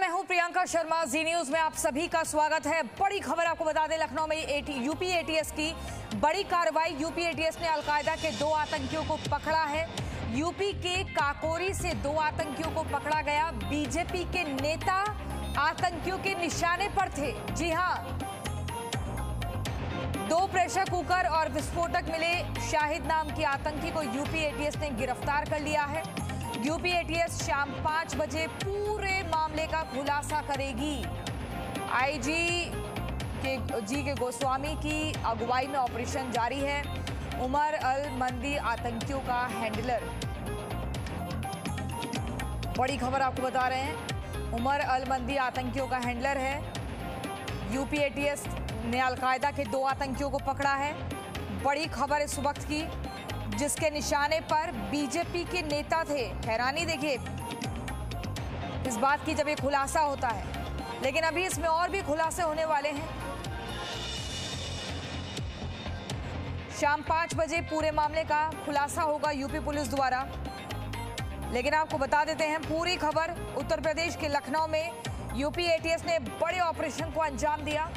मैं हूं प्रियंका शर्मा। जी न्यूज में आप सभी का स्वागत है। बड़ी खबर आपको बता दें, लखनऊ में यूपी एटीएस की बड़ी कार्रवाई। यूपी एटीएस ने अलकायदा के 2 आतंकियों को पकड़ा है। यूपी के काकोरी से 2 आतंकियों को पकड़ा गया। बीजेपी के नेता आतंकियों के निशाने पर थे। जी हां, 2 प्रेशर कुकर और विस्फोटक मिले। शाहिद नाम के आतंकी को यूपी एटीएस ने गिरफ्तार कर लिया है। यूपी एटीएस शाम 5 बजे पूरे मामले का खुलासा करेगी। आईजी के गोस्वामी की अगुवाई में ऑपरेशन जारी है। उमर अल मंदी आतंकियों का हैंडलर। बड़ी खबर आपको बता रहे हैं, उमर अल मंदी आतंकियों का हैंडलर है। यूपी एटीएस ने अलकायदा के 2 आतंकियों को पकड़ा है। बड़ी खबर इस वक्त की, जिसके निशाने पर बीजेपी के नेता थे। हैरानी देखिए इस बात की जब ये खुलासा होता है, लेकिन अभी इसमें और भी खुलासे होने वाले हैं। शाम 5 बजे पूरे मामले का खुलासा होगा यूपी पुलिस द्वारा। लेकिन आपको बता देते हैं पूरी खबर। उत्तर प्रदेश के लखनऊ में यूपी एटीएस ने बड़े ऑपरेशन को अंजाम दिया।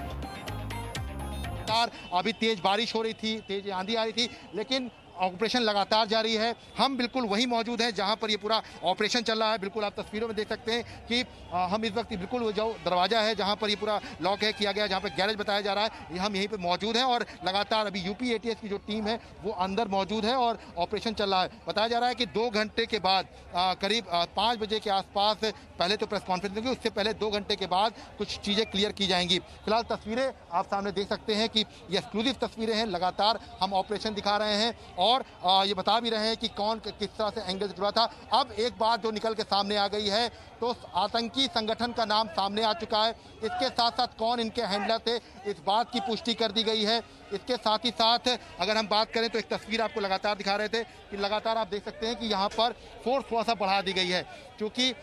अभी तेज बारिश हो रही थी, तेज आंधी आ रही थी, लेकिन ऑपरेशन लगातार जारी है। हम बिल्कुल वहीं मौजूद हैं जहां पर ये पूरा ऑपरेशन चल रहा है। बिल्कुल आप तस्वीरों में देख सकते हैं कि हम इस वक्त बिल्कुल वो जो दरवाजा है जहां पर ये पूरा लॉक है किया गया, जहां पर गैरेज बताया जा रहा है, हम यहीं पे मौजूद हैं। और लगातार अभी यूपी एटीएस की जो टीम है वो अंदर मौजूद है और ऑपरेशन चल रहा है। बताया जा रहा है कि 2 घंटे के बाद करीब 5 बजे के आसपास पहले तो प्रेस कॉन्फ्रेंस होगी, उससे पहले 2 घंटे के बाद कुछ चीज़ें क्लियर की जाएंगी। फिलहाल तस्वीरें आप सामने देख सकते हैं कि ये एक्सक्लूसिव तस्वीरें हैं। लगातार हम ऑपरेशन दिखा रहे हैं और ये बता भी रहे हैं कि कौन किस तरह से एंगल से जुड़ा था। अब एक बात जो निकल के सामने आ गई है, तो आतंकी संगठन का नाम सामने आ चुका है। इसके साथ साथ कौन इनके हैंडलर थे, इस बात की पुष्टि कर दी गई है। इसके साथ ही साथ अगर हम बात करें तो एक तस्वीर आपको लगातार दिखा रहे थे कि लगातार आप देख सकते हैं कि यहाँ पर फोर्स थोड़ा सा बढ़ा दी गई है, क्योंकि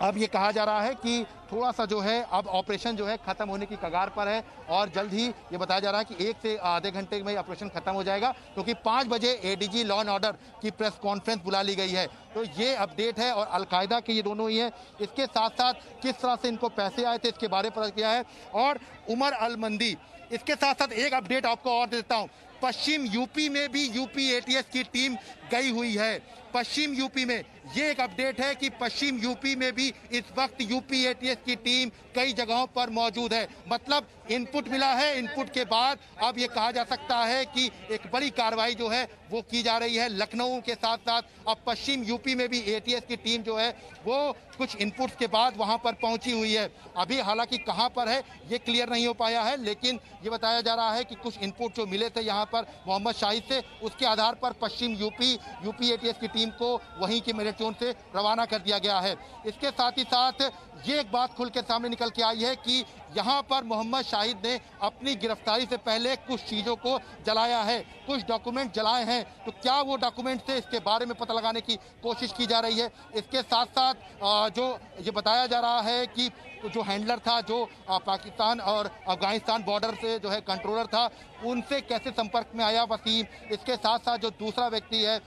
अब ये कहा जा रहा है कि थोड़ा सा जो है अब ऑपरेशन जो है खत्म होने की कगार पर है और जल्द ही ये बताया जा रहा है कि 1 से आधे घंटे में ऑपरेशन खत्म हो जाएगा, क्योंकि 5 बजे एडीजी लॉ एंड ऑर्डर की प्रेस कॉन्फ्रेंस बुला ली गई है। तो ये अपडेट है और अलकायदा के ये दोनों ही हैं। इसके साथ साथ किस तरह से इनको पैसे आए थे इसके बारे में पता किया है। और उमर अल मंदी, इसके साथ साथ एक अपडेट आपको और देता हूँ, पश्चिम यूपी में भी यूपी एटीएस की टीम गई हुई है। पश्चिम यूपी में ये एक अपडेट है कि पश्चिम यूपी में भी इस वक्त यूपी एटीएस की टीम कई जगहों पर मौजूद है। मतलब इनपुट मिला है, इनपुट के बाद अब ये कहा जा सकता है कि एक बड़ी कार्रवाई जो है वो की जा रही है। लखनऊ के साथ साथ अब पश्चिम यूपी में भी एटीएस की टीम जो है वो कुछ इनपुट्स के बाद वहां पर पहुंची हुई है। अभी हालांकि कहां पर है ये क्लियर नहीं हो पाया है, लेकिन ये बताया जा रहा है कि कुछ इनपुट जो मिले थे यहाँ पर मोहम्मद शाहिद से, उसके आधार पर पश्चिम यूपी एटीएस की टीम को वहीं के मेरठ जोन से रवाना कर दिया गया है। इसके साथ ही साथ ये एक बात खुल के सामने निकल के आई है कि यहाँ पर मोहम्मद शाहिद ने अपनी गिरफ्तारी से पहले कुछ चीज़ों को जलाया है, कुछ डॉक्यूमेंट जलाए हैं। तो क्या वो डॉक्यूमेंट थे, इसके बारे में पता लगाने की कोशिश की जा रही है। इसके साथ साथ जो ये बताया जा रहा है कि जो हैंडलर था, जो पाकिस्तान और अफगानिस्तान बॉर्डर से जो है कंट्रोलर था, उनसे कैसे संपर्क में आया वसीम। इसके साथ साथ जो दूसरा व्यक्ति है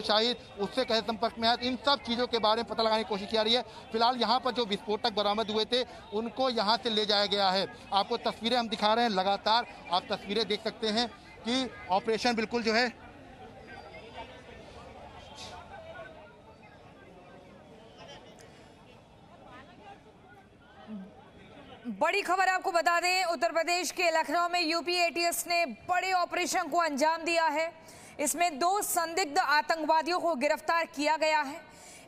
शाहिद, उससे कैसे संपर्क में आया, इन सब चीज़ों के बारे में पता लगाने की कोशिश की जा रही है। फिलहाल यहाँ पर जो विस्फोटक बरामद हुए थे उनको यहाँ से ले जाया गया है। आपको तस्वीरें हम दिखा रहे हैं, लगातार आप तस्वीरें देख सकते हैं कि ऑपरेशन बिल्कुल जो है बड़ी खबर आपको बता दें, उत्तर प्रदेश के लखनऊ में यूपी एटीएस ने बड़े ऑपरेशन को अंजाम दिया है। इसमें 2 संदिग्ध आतंकवादियों को गिरफ्तार किया गया है।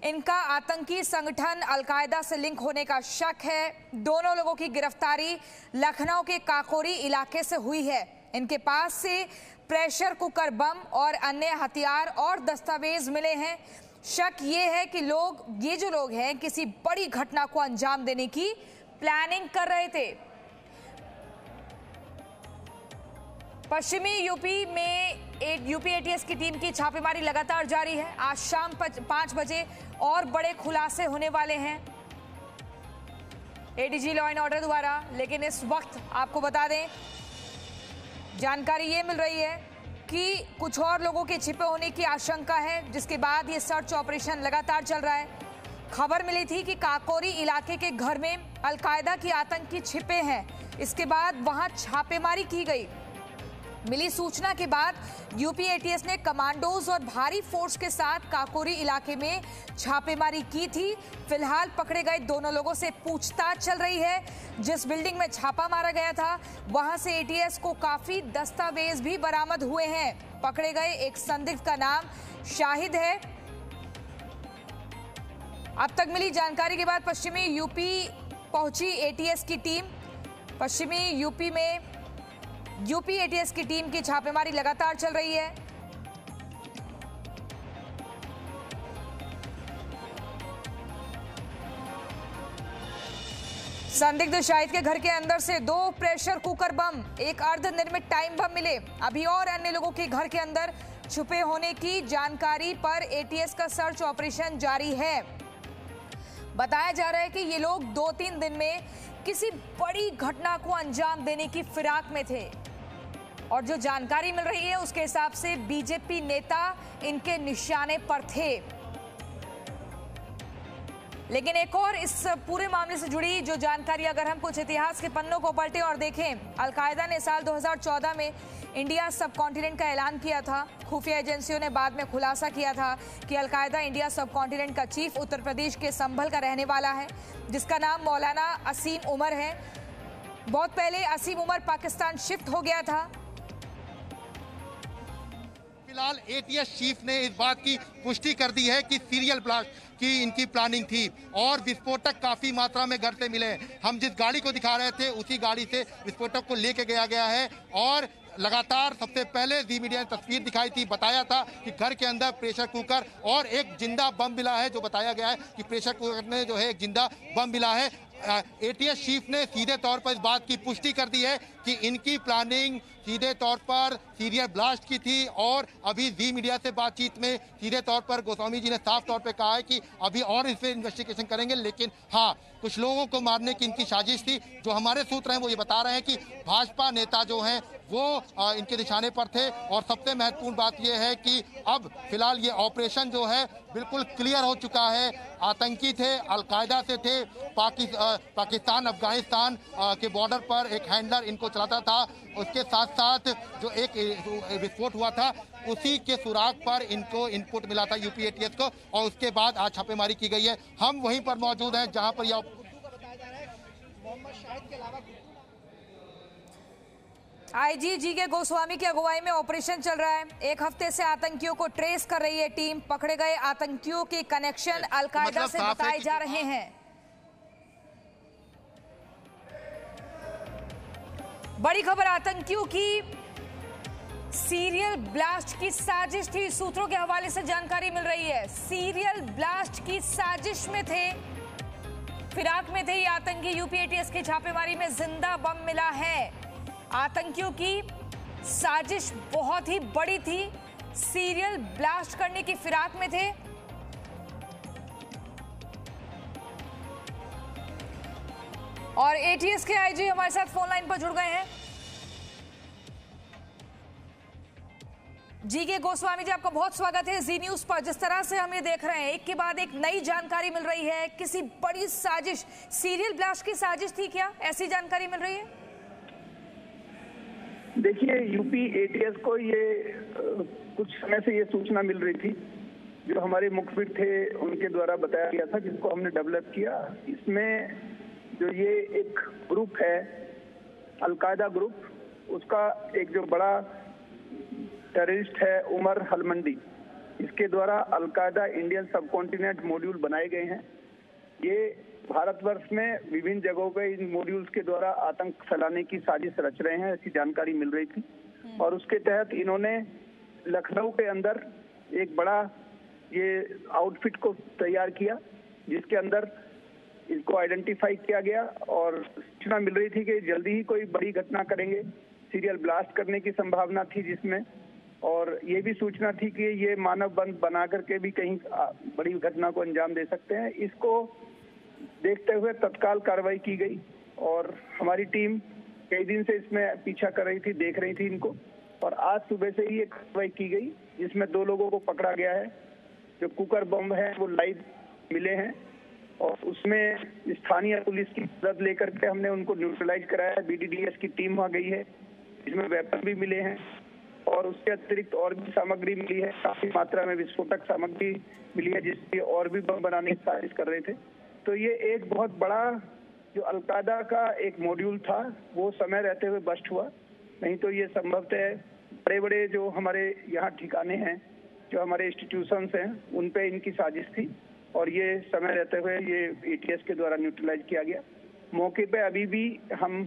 इनका आतंकी संगठन अलकायदा से लिंक होने का शक है। दोनों लोगों की गिरफ्तारी लखनऊ के काकोरी इलाके से हुई है। इनके पास से प्रेशर कुकर बम और अन्य हथियार और दस्तावेज मिले हैं। शक ये है कि ये जो लोग हैं किसी बड़ी घटना को अंजाम देने की प्लानिंग कर रहे थे। पश्चिमी यूपी में यूपी एटीएस की टीम की छापेमारी लगातार जारी है। आज शाम 5 बजे और बड़े खुलासे होने वाले हैं एडीजी लॉ एंड ऑर्डर द्वारा। लेकिन इस वक्त आपको बता दें, जानकारी ये मिल रही है कि कुछ और लोगों के छिपे होने की आशंका है, जिसके बाद ये सर्च ऑपरेशन लगातार चल रहा है। खबर मिली थी कि काकोरी इलाके के घर में अलकायदा की आतंकी छिपे हैं। इसके बाद वहां छापेमारी की गई। मिली सूचना के बाद यूपी एटीएस ने कमांडोज और भारी फोर्स के साथ काकोरी इलाके में छापेमारी की थी। फिलहाल पकड़े गए दोनों लोगों से पूछताछ चल रही है। जिस बिल्डिंग में छापा मारा गया था वहां से एटीएस को काफी दस्तावेज भी बरामद हुए हैं। पकड़े गए एक संदिग्ध का नाम शाहिद है। अब तक मिली जानकारी के बाद पश्चिमी यूपी पहुंची एटीएस की टीम। पश्चिमी यूपी में यूपी एटीएस की टीम की छापेमारी लगातार चल रही है। संदिग्ध शाहिद के घर के अंदर से 2 प्रेशर कुकर बम, एक अर्धनिर्मित टाइम बम मिले। अभी और अन्य लोगों के घर के अंदर छुपे होने की जानकारी पर एटीएस का सर्च ऑपरेशन जारी है। बताया जा रहा है कि ये लोग 2-3 दिन में किसी बड़ी घटना को अंजाम देने की फिराक में थे और जो जानकारी मिल रही है उसके हिसाब से बीजेपी नेता इनके निशाने पर थे। लेकिन एक और इस पूरे मामले से जुड़ी जो जानकारी, अगर हम कुछ इतिहास के पन्नों को पलटें और देखें, अलकायदा ने साल 2014 में इंडिया सब कॉन्टिनेंट का ऐलान किया था। खुफिया एजेंसियों ने बाद में खुलासा किया था कि अलकायदा इंडिया सब कॉन्टिनेंट का चीफ उत्तर प्रदेश के संभल का रहने वाला है, जिसका नाम मौलाना असीम उमर है। बहुत पहले असीम उमर पाकिस्तान शिफ्ट हो गया था। फिलहाल एटीएस चीफ ने इस बात की पुष्टि कर दी है कि सीरियल ब्लास्ट की इनकी प्लानिंग थी और विस्फोटक काफी मात्रा में घर से मिले। हम जिस गाड़ी को दिखा रहे थे उसी गाड़ी से विस्फोटक को लेके गया है और लगातार सबसे पहले जी मीडिया ने तस्वीर दिखाई थी, बताया था कि घर के अंदर प्रेशर कुकर और एक जिंदा बम मिला है। जो बताया गया है कि प्रेशर कुकर में जो है एक जिंदा बम मिला है। एटीएस चीफ ने सीधे तौर पर इस बात की पुष्टि कर दी है कि इनकी प्लानिंग सीधे तौर पर सीरियल ब्लास्ट की थी और अभी जी मीडिया से बातचीत में सीधे तौर पर गोस्वामी जी ने साफ तौर पे कहा है कि अभी और इस पे इन्वेस्टिगेशन करेंगे, लेकिन हाँ, कुछ लोगों को मारने की इनकी साजिश थी। जो हमारे सूत्र हैं वो ये बता रहे हैं कि भाजपा नेता जो हैं वो इनके निशाने पर थे और सबसे महत्वपूर्ण बात यह है कि अब फिलहाल ये ऑपरेशन जो है बिल्कुल क्लियर हो चुका है। आतंकी थे, अलकायदा से थे, पाकिस्तान अफगानिस्तान के बॉर्डर पर एक हैंडलर इनको चलाता था। उसके साथ साथ जो एक विस्फोट हुआ था उसी के सुराग पर इनको इनपुट मिला था यूपी एटीएस को और उसके बाद आज छापेमारी की गई है। हम वहीं पर मौजूद हैं जहां पर यह आईजी जी के गोस्वामी की अगुवाई में ऑपरेशन चल रहा है। एक हफ्ते से आतंकियों को ट्रेस कर रही है टीम। पकड़े गए आतंकियों के कनेक्शन अलकायदा से बताए जा रहे हैं। बड़ी खबर, आतंकियों की सीरियल ब्लास्ट की साजिश थी। सूत्रों के हवाले से जानकारी मिल रही है, सीरियल ब्लास्ट की साजिश में थे, फिराक में थे ये आतंकी। यूपी एटीएस की छापेमारी में जिंदा बम मिला है। आतंकियों की साजिश बहुत ही बड़ी थी, सीरियल ब्लास्ट करने की फिराक में थे। और एटीएस के आईजी हमारे साथ फोन लाइन पर जुड़ गए हैं। जी के गोस्वामी जी, आपका बहुत स्वागत है जी न्यूज पर। जिस तरह से हम ये देख रहे हैं, एक के बाद एक नई जानकारी मिल रही है, किसी बड़ी साजिश, सीरियल ब्लास्ट की साजिश थी क्या, ऐसी जानकारी मिल रही है? देखिए, यूपी एटीएस को ये कुछ समय से ये सूचना मिल रही थी। जो हमारे मुखबिर थे उनके द्वारा बताया गया था, जिसको हमने डेवलप किया। इसमें जो ये एक ग्रुप है, अलकायदा ग्रुप, उसका एक जो बड़ा टेररिस्ट है उमर हलमंडी, इसके द्वारा अलकायदा इंडियन सब कॉन्टिनेंट मॉड्यूल बनाए गए हैं। ये भारतवर्ष में विभिन्न जगहों पे इन मॉड्यूल्स के द्वारा आतंक फैलाने की साजिश रच रहे हैं, ऐसी जानकारी मिल रही थी। और उसके तहत इन्होंने लखनऊ के अंदर एक बड़ा ये आउटफिट को तैयार किया, जिसके अंदर इसको आइडेंटिफाई किया गया और सूचना मिल रही थी कि जल्दी ही कोई बड़ी घटना करेंगे। सीरियल ब्लास्ट करने की संभावना थी जिसमें, और ये भी सूचना थी कि ये मानव बंद बना करके भी कहीं बड़ी घटना को अंजाम दे सकते हैं। इसको देखते हुए तत्काल कार्रवाई की गई और हमारी टीम कई दिन से इसमें पीछा कर रही थी, देख रही थी इनको, और आज सुबह से ही ये कार्रवाई की गई, जिसमें 2 लोगों को पकड़ा गया है। जो कुकर बम है वो लाइव मिले हैं और उसमें स्थानीय पुलिस की मदद लेकर के हमने उनको न्यूट्रलाइज कराया। BDDS की टीम वहाँ गई है, इसमें वेपन भी मिले हैं और उसके अतिरिक्त और भी सामग्री मिली है, काफी मात्रा में विस्फोटक सामग्री मिली है जिससे और भी बम बनाने की साजिश कर रहे थे। तो ये एक बहुत बड़ा जो अलकायदा का एक मॉड्यूल था वो समय रहते हुए बस्ट हुआ, नहीं तो ये संभवतः बड़े बड़े जो हमारे यहाँ ठिकाने हैं, जो हमारे इंस्टीट्यूशंस हैं, उन पे इनकी साजिश थी और ये समय रहते हुए ये ATS के द्वारा न्यूट्रलाइज किया गया। मौके पे अभी भी हम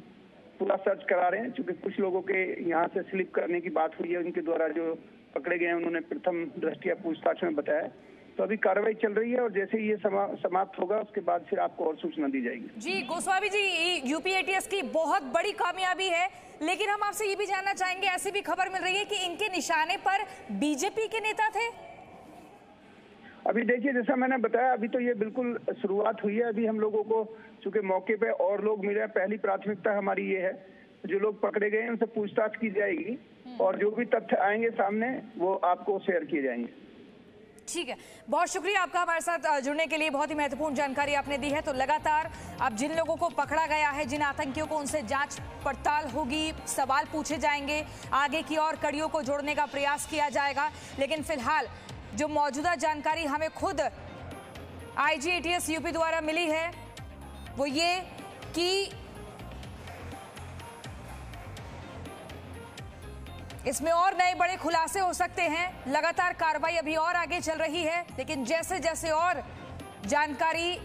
पूरा सर्च करा रहे हैं, क्योंकि कुछ लोगों के यहाँ से स्लिप करने की बात हुई है, उनके द्वारा जो पकड़े गए हैं उन्होंने प्रथम दृष्टया पूछताछ में बताया। तो अभी कार्रवाई चल रही है और जैसे ही ये समाप्त होगा उसके बाद फिर आपको और सूचना दी जाएगी। जी गोस्वामी जी, यूपी ATS की बहुत बड़ी कामयाबी है, लेकिन हम आपसे ये भी जानना चाहेंगे, ऐसी भी खबर मिल रही है कि इनके निशाने पर बीजेपी के नेता थे। अभी देखिए, जैसा मैंने बताया, अभी तो ये बिल्कुल शुरुआत हुई है। अभी हम लोगों को चूंकि मौके पे और लोग मिले हैं, पहली प्राथमिकता हमारी ये है जो लोग पकड़े गए हैं उनसे पूछताछ की जाएगी और जो भी तथ्य आएंगे सामने वो आपको शेयर किए जाएंगे। ठीक है, बहुत शुक्रिया आपका हमारे साथ जुड़ने के लिए, बहुत ही महत्वपूर्ण जानकारी आपने दी है। तो लगातार अब जिन लोगों को पकड़ा गया है, जिन आतंकियों को, उनसे जांच पड़ताल होगी, सवाल पूछे जाएंगे, आगे की और कड़ियों को जोड़ने का प्रयास किया जाएगा। लेकिन फिलहाल जो मौजूदा जानकारी हमें खुद IG ATS यूपी द्वारा मिली है वो ये कि इसमें और नए बड़े खुलासे हो सकते हैं। लगातार कार्रवाई अभी और आगे चल रही है, लेकिन जैसे जैसे और जानकारी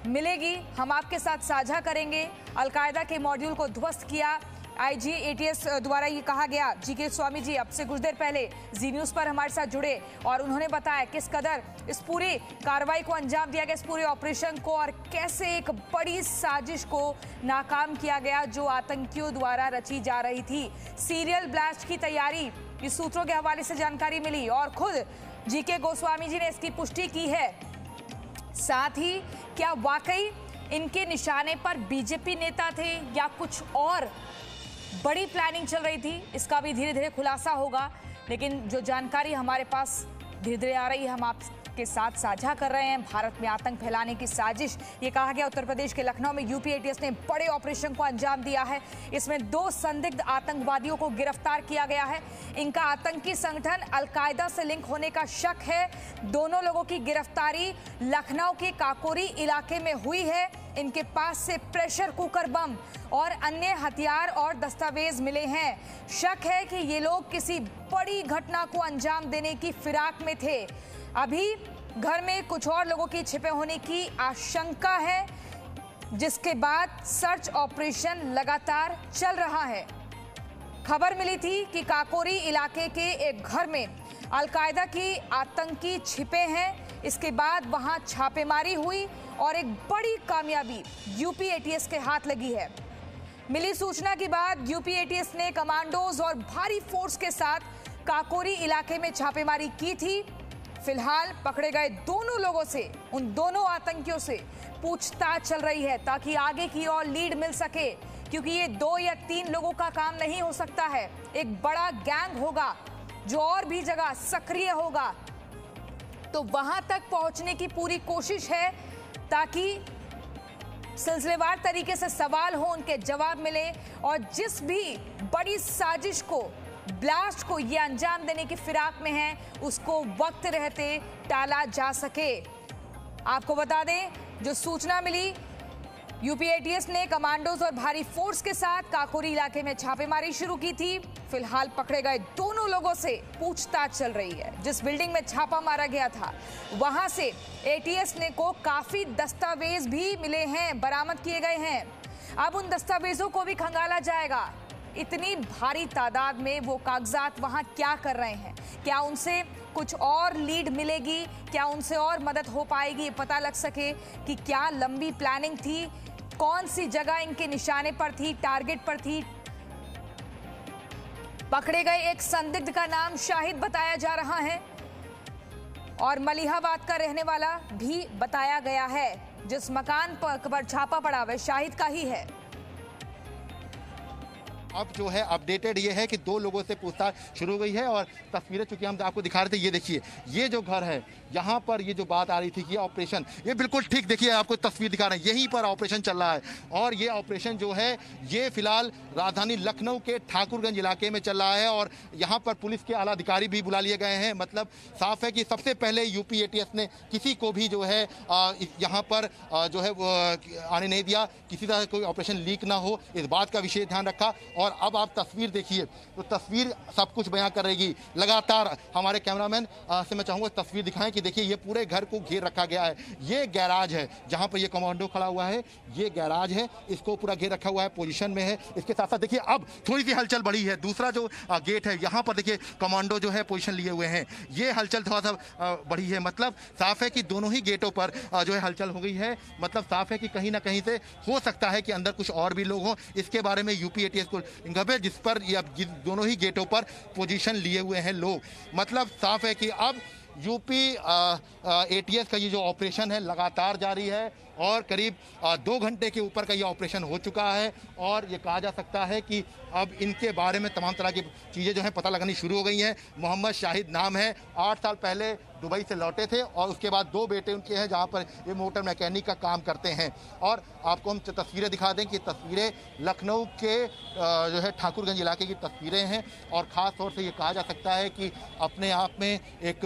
मिलेगी हम आपके साथ साझा करेंगे। अलकायदा के मॉड्यूल को ध्वस्त किया IG ATS द्वारा, ये कहा गया। GK स्वामी जी अब से कुछ देर पहले जी न्यूज पर हमारे साथ जुड़े और उन्होंने बताया किस कदर इस पूरी कार्रवाई को अंजाम दिया गया, इस पूरे ऑपरेशन को, और कैसे एक बड़ी साजिश को नाकाम किया गया जो आतंकियों द्वारा रची जा रही थी। सीरियल ब्लास्ट की तैयारी, इस सूत्रों के हवाले से जानकारी मिली और खुद GK गोस्वामी जी ने इसकी पुष्टि की है। साथ ही क्या वाकई इनके निशाने पर बीजेपी नेता थे या कुछ और बड़ी प्लानिंग चल रही थी, इसका भी धीरे धीरे खुलासा होगा। लेकिन जो जानकारी हमारे पास धीरे धीरे आ रही है हम आपके साथ साझा कर रहे हैं। भारत में आतंक फैलाने की साजिश, ये कहा गया। उत्तर प्रदेश के लखनऊ में यूपी ATS ने बड़े ऑपरेशन को अंजाम दिया है। इसमें 2 संदिग्ध आतंकवादियों को गिरफ्तार किया गया है। इनका आतंकी संगठन अलकायदा से लिंक होने का शक है। दोनों लोगों की गिरफ्तारी लखनऊ के काकोरी इलाके में हुई है। इनके पास से प्रेशर कुकर बम और अन्य हथियार और दस्तावेज मिले हैं। शक है कि ये लोग किसी बड़ी घटना को अंजाम देने की फिराक में थे। अभी घर में कुछ और लोगों की छिपे होने की आशंका है, जिसके बाद सर्च ऑपरेशन लगातार चल रहा है। खबर मिली थी कि काकोरी इलाके के एक घर में अलकायदा की आतंकी छिपे हैं। इसके बाद वहां छापेमारी हुई और एक बड़ी कामयाबी यूपी ATS के हाथ लगी है। मिली सूचना के बाद यूपी ATS ने कमांडोज और भारी फोर्स के साथ काकोरी इलाके में छापेमारी की थी। फिलहाल पकड़े गए दोनों लोगों से, उन दोनों आतंकियों से पूछताछ चल रही है ताकि आगे की और लीड मिल सके, क्योंकि ये 2 या 3 लोगों का काम नहीं हो सकता है। एक बड़ा गैंग होगा जो और भी जगह सक्रिय होगा। तो वहां तक पहुंचने की पूरी कोशिश है ताकि सिलसिलेवार तरीके से सवाल हो, उनके जवाब मिले और जिस भी बड़ी साजिश को, ब्लास्ट को ये अंजाम देने की फिराक में है, उसको वक्त रहते टाला जा सके। आपको बता दें, जो सूचना मिली, यूपी ATS ने कमांडोज और भारी फोर्स के साथ काकोरी इलाके में छापेमारी शुरू की थी। फिलहाल पकड़े गए दोनों लोगों से पूछताछ चल रही है। जिस बिल्डिंग में छापा मारा गया था वहां से ATS ने को काफी दस्तावेज भी मिले हैं, बरामद किए गए हैं। अब उन दस्तावेजों को भी खंगाला जाएगा। इतनी भारी तादाद में वो कागजात वहां क्या कर रहे हैं, क्या उनसे कुछ और लीड मिलेगी, क्या उनसे और मदद हो पाएगी, पता लग सके कि क्या लंबी प्लानिंग थी, कौन सी जगह इनके निशाने पर थी, टारगेट पर थी। पकड़े गए एक संदिग्ध का नाम शाहिद बताया जा रहा है और मलिहाबाद का रहने वाला भी बताया गया है। जिस मकान पर छापा पड़ा वह शाहिद का ही है। अब जो है अपडेटेड ये है कि 2 लोगों से पूछताछ शुरू हो गई है और तस्वीरें चूंकि हम आपको दिखा रहे थे, ये देखिए ये जो घर है यहाँ पर ये जो बात आ रही थी कि ऑपरेशन, ये बिल्कुल ठीक देखिए आपको तस्वीर दिखा रहे हैं, यहीं पर ऑपरेशन चल रहा है और ये ऑपरेशन जो है ये फिलहाल राजधानी लखनऊ के ठाकुरगंज इलाके में चल रहा है और यहाँ पर पुलिस के आला अधिकारी भी बुला लिए गए हैं। मतलब साफ है कि सबसे पहले यूपी एटीएस ने किसी को भी जो है यहाँ पर जो है आने नहीं दिया, किसी तरह कोई ऑपरेशन लीक ना हो, इस बात का विशेष ध्यान रखा। और अब आप तस्वीर देखिए तो तस्वीर सब कुछ बयां कर रहेगी। लगातार हमारे कैमरामैन से मैं चाहूँगा तस्वीर दिखाएं कि देखिए ये पूरे घर को घेर रखा गया है। ये गैराज है जहाँ पर ये कमांडो खड़ा हुआ है, ये गैराज है, इसको पूरा घेर रखा हुआ है, पोजीशन में है। इसके साथ साथ देखिए अब थोड़ी सी हलचल बढ़ी है, दूसरा जो गेट है यहाँ पर देखिए कमांडो जो है पोजीशन लिए हुए हैं, ये हलचल थोड़ा सा बढ़ी है। मतलब साफ है कि दोनों ही गेटों पर जो है हलचल हो गई है। मतलब साफ है कि कहीं ना कहीं से हो सकता है कि अंदर कुछ और भी लोग हों, इसके बारे में यूपी एटीएस को है जिस पर दोनों ही गेटों पर पोजीशन लिए हुए हैं लोग। मतलब साफ है कि अब यूपी एटीएस का ये जो ऑपरेशन है लगातार जारी है और करीब 2 घंटे के ऊपर का ये ऑपरेशन हो चुका है और ये कहा जा सकता है कि अब इनके बारे में तमाम तरह की चीज़ें जो हैं पता लगानी शुरू हो गई हैं। मोहम्मद शाहिद नाम है, 8 साल पहले दुबई से लौटे थे और उसके बाद 2 बेटे उनके हैं जहां पर ये मोटर मैकेनिक का काम करते हैं। और आपको हम तस्वीरें दिखा दें कि तस्वीरें लखनऊ के जो है ठाकुरगंज इलाके की तस्वीरें हैं और ख़ास तौर से ये कहा जा सकता है कि अपने आप में एक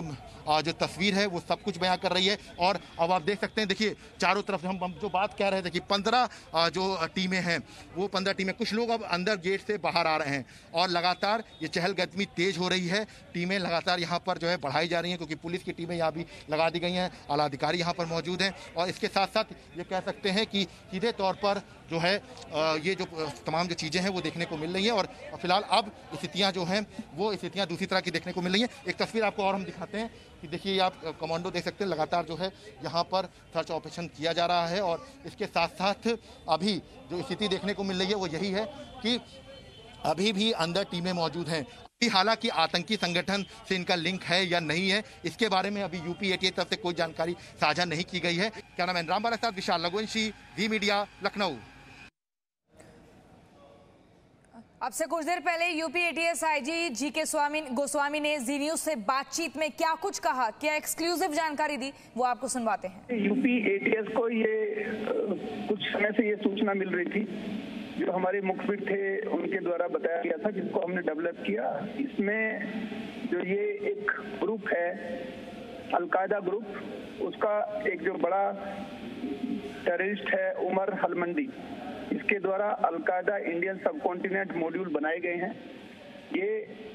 जो तस्वीर है वो सब कुछ बयां कर रही है। और अब आप देख सकते हैं, देखिए चारों तरफ हम जो बात कह रहे थे कि 15 जो टीमें हैं वो 15 टीमें, कुछ लोग अब अंदर गेट से बाहर आ रहे हैं और लगातार ये चहलकदमी तेज हो रही है। टीमें लगातार यहाँ पर जो है बढ़ाई जा रही हैं क्योंकि पुलिस की टीमें यहाँ भी लगा दी गई हैं, आला अधिकारी यहाँ पर मौजूद हैं। और इसके साथ साथ ये कह सकते हैं कि सीधे तौर पर जो है ये जो तमाम जो चीज़ें हैं वो देखने को मिल रही हैं और फिलहाल अब स्थितियाँ जो हैं वो स्थितियाँ दूसरी तरह की देखने को मिल रही हैं। एक तस्वीर आपको और हम दिखाते हैं कि देखिए आप कमांडो देख सकते हैं, लगातार जो है यहाँ पर सर्च ऑपरेशन किया जा रहा है और इसके साथ साथ अभी जो स्थिति देखने को मिल रही है वो यही है कि अभी भी अंदर टीमें मौजूद हैं। हालांकि आतंकी संगठन से इनका लिंक है या नहीं है इसके बारे में अभी यूपी एटीएस तरफ से कोई जानकारी साझा नहीं की गई है। कैमरामैन रामबाला के साथ विशाल रघुवंशी, वी मीडिया, लखनऊ। अब से कुछ देर पहले UP ATS IG GK Goswami ने जी न्यूज से बातचीत में क्या कुछ कहा, क्या एक्सक्लूसिव जानकारी दी, वो आपको सुनवाते हैं। यूपी एटीएस को ये कुछ समय से ये सूचना मिल रही थी, जो हमारे मुखबिर थे उनके द्वारा बताया गया था, जिसको हमने डेवलप किया। इसमें जो ये एक ग्रुप है अलकायदा ग्रुप, उसका एक जो बड़ा टेररिस्ट है उमर हलमंडी, इसके द्वारा अलकायदा इंडियन सब कॉन्टिनेंट मॉड्यूल बनाए गए हैं। ये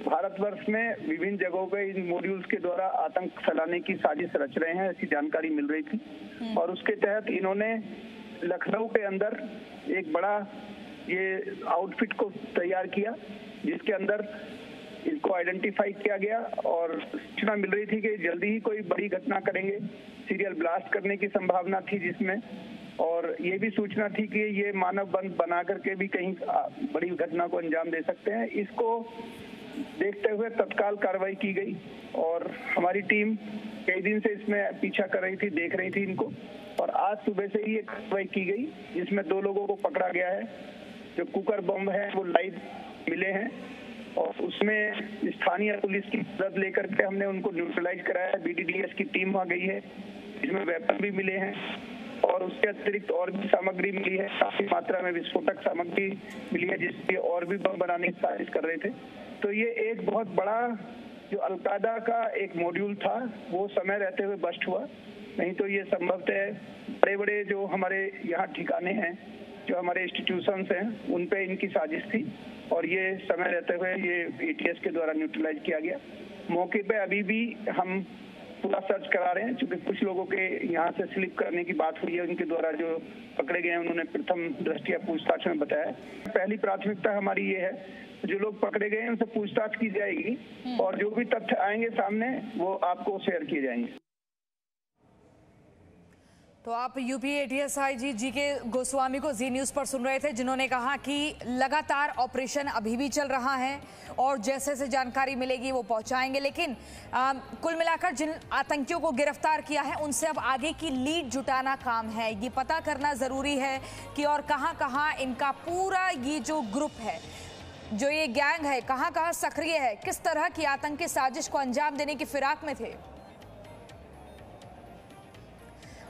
भारतवर्ष में विभिन्न जगहों पे इन मॉड्यूल्स के द्वारा आतंक फैलाने की साजिश रच रहे हैं, ऐसी जानकारी मिल रही थी। और उसके तहत इन्होंने लखनऊ के अंदर एक बड़ा ये आउटफिट को तैयार किया, जिसके अंदर इसको आइडेंटिफाई किया गया और सूचना मिल रही थी कि जल्दी ही कोई बड़ी घटना करेंगे, सीरियल ब्लास्ट करने की संभावना थी जिसमें, और ये भी सूचना थी कि ये मानव बंद बना करके भी कहीं बड़ी घटना को अंजाम दे सकते हैं। इसको देखते हुए तत्काल कार्रवाई की गई और हमारी टीम कई दिन से इसमें पीछा कर रही थी, देख रही थी इनको, और आज सुबह से ही ये कार्रवाई की गई जिसमें 2 लोगों को पकड़ा गया है। जो कुकर बम है वो लाइव मिले हैं और उसमें स्थानीय पुलिस की मदद लेकर के हमने उनको न्यूट्रलाइज कराया। BDDS की टीम वहाँ गई है, इसमें वेपन भी मिले हैं और उसके अतिरिक्त और भी सामग्री मिली है, काफी मात्रा में विस्फोटक सामग्री मिली है जिससे और भी बम बनाने की साजिश कर रहे थे। तो ये एक बहुत बड़ा जो अलकायदा का एक मॉड्यूल था वो समय रहते हुए बस्ट हुआ, नहीं तो ये संभवतः बड़े बड़े जो हमारे यहाँ ठिकाने हैं, जो हमारे इंस्टीट्यूशंस हैं, उन पे इनकी साजिश थी और ये समय रहते हुए ये एटीएस के द्वारा न्यूट्रलाइज किया गया। मौके पे अभी भी हम पूरा सर्च करा रहे हैं, क्योंकि कुछ लोगों के यहाँ से स्लिप करने की बात हुई है, उनके द्वारा जो पकड़े गए हैं उन्होंने प्रथम दृष्टया पूछताछ में बताया। पहली प्राथमिकता हमारी ये है, जो लोग पकड़े गए हैं उनसे पूछताछ की जाएगी और जो भी तथ्य आएंगे सामने वो आपको शेयर किए जाएंगे। तो आप UP ATS IG GK Goswami को जी न्यूज़ पर सुन रहे थे, जिन्होंने कहा कि लगातार ऑपरेशन अभी भी चल रहा है और जैसे जैसे जानकारी मिलेगी वो पहुंचाएंगे। लेकिन कुल मिलाकर जिन आतंकियों को गिरफ्तार किया है उनसे अब आगे की लीड जुटाना काम है। ये पता करना ज़रूरी है कि और कहां-कहां इनका पूरा ये जो ग्रुप है जो ये गैंग है कहां कहां सक्रिय है, किस तरह की आतंकी साजिश को अंजाम देने की फिराक में थे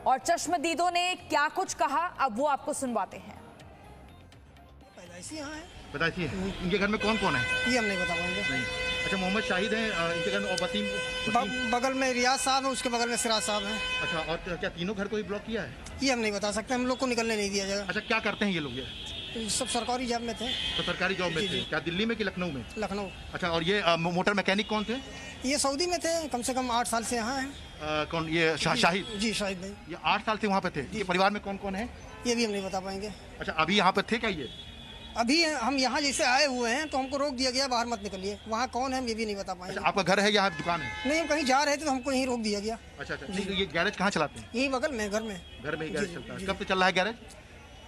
और चश्मदीदों ने क्या कुछ कहा, अब वो आपको सुनवाते हैं। पैदाइशी यहाँ है। बताइए इनके घर में कौन कौन है? ये हम नहीं बता पाएंगे। नहीं। अच्छा, मोहम्मद शाहिद हैं इनके घर में, और वसीम बगल में रियाज साहब है, उसके बगल में सिराज साहब हैं। अच्छा, और क्या तीनों घर को ही ब्लॉक किया है? ये हम नहीं बता सकते, हम लोग को निकलने नहीं दिया जाएगा। अच्छा, क्या करते हैं ये लोग? ये सब सरकारी जॉब में थे। तो सरकारी जॉब में थे? क्या दिल्ली में कि लखनऊ में? लखनऊ। अच्छा, और ये मोटर मैकेनिक कौन थे? ये सऊदी में थे, कम से कम 8 साल से यहाँ हैं। कौन? ये शाहिद? जी शाहिद भाई। ये 8 साल से वहाँ पे थे। ये परिवार में कौन कौन है? ये भी हम नहीं बता पाएंगे। अच्छा, अभी यहाँ पे थे क्या ये? अभी हम यहाँ जैसे आए हुए हैं तो हमको रोक दिया गया, बाहर मत निकलिए। वहाँ कौन है ये भी नहीं बता पाएंगे। अच्छा, आपका घर है या दुकान है? नहीं, हम कहीं जा रहे थे तो हमको यहीं रोक दिया गया। अच्छा अच्छा, नहीं, ये गैरेज कहाँ चलाते हैं? यही बगल में, घर में। घर में ही गैरेज चलता है। कब से चल रहा है गैरेज?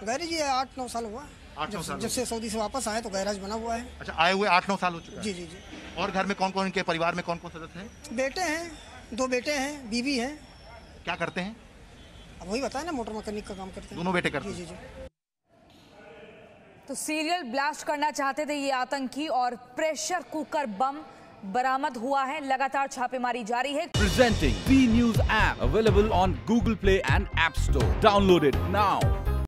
गैरेज ये 8-9 साल हुआ। 8-9 साल जब से सऊदी से वापस आए तो गैरेज बना हुआ है। अच्छा, आए हुए 8-9 साल हो चुका है। जी जी जी। और घर में कौन कौन, इनके परिवार में कौन कौन सदस्य हैं? बेटे हैं, 2 बेटे हैं, बीवी है। क्या करते हैं? अब वही बताया ना, मोटर मैकेनिक का काम करते हैं। दोनों बेटे करते हैं? जी जी जी। तो सीरियल ब्लास्ट करना चाहते थे ये आतंकी और प्रेशर कुकर बम बरामद हुआ है। लगातार छापेमारी जारी है। Presenting B News app available on Google Play and App Store. Download it now.